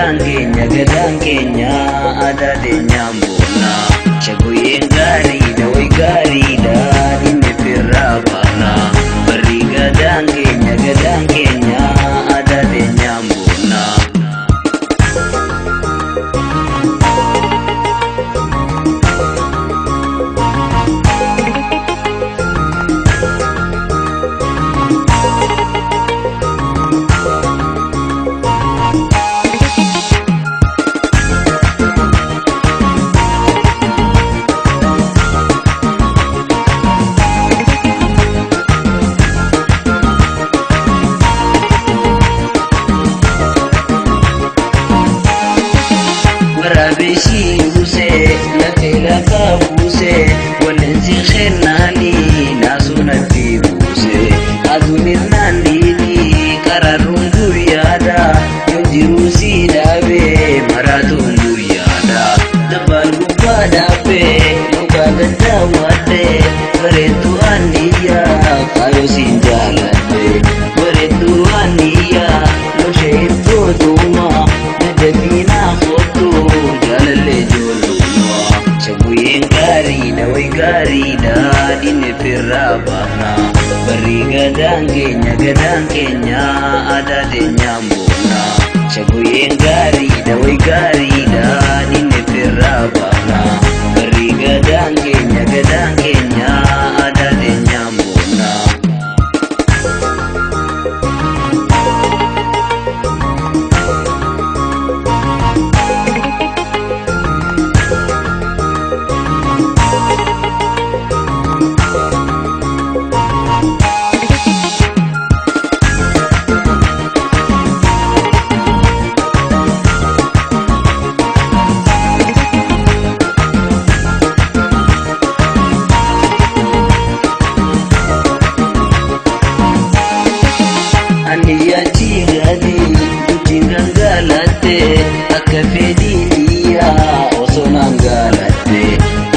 gadaan keenya aadaa teenyaan boonna. Shaggooyyeen gaariidha way gaariidha inni firraa baana. Barri gadaan keenya aadaa teenyaan boonna. Waraabeshii buusee lafee lafa buusee waleensi xeennaanii naasuu natti buusee aduun irraan dhiini qararuun guyyaadha yoo jiruu si dhaabee maraatuun guyyaadha dabbaan gubbaa dhaabee muka gaddaa waadhee bareedduu aniyyaa kaayoo siin jaaladhee bareedduu aniyyaa loshee iddoo duumaa dadhabinaa kootu jaalallee ijoollummaa. Shaggooyyeen gaariidha way gaariidha inni firraa baana. Barri gadaan keenya aadaa teenyaan boonna. Shaggooyyeen gaariidha way gaariidha inni firraa baana. Barri gadaan keenya aadaa teenyaan boonna. Aniyyachi gadii guddin gangalatte akka fedhii dhiyyaa osoo naan galatte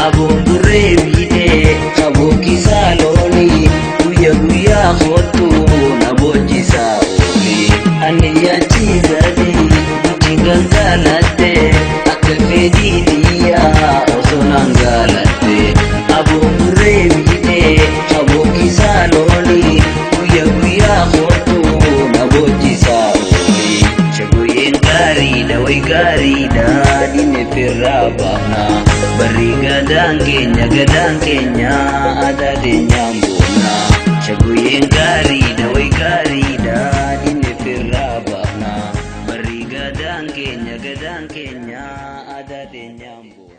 aboon burree miidhee kabookisaa loonii guyyaa kootu na boonjisaa oolii. Aniyyachi gadii guddin gangalatte akka fedhii dhiyyaa osoo naan galatte aboon burree miidhee kabookisaa loonii guyyaa kootu way gaariidha inni firraa baana. Barri gadaan keenya aadaa teenyaan boonna. Shaggooyyeen gaariidha way gaariidha inni firraa baana. Barri gadaan keenya aadaa teenyaan boonna.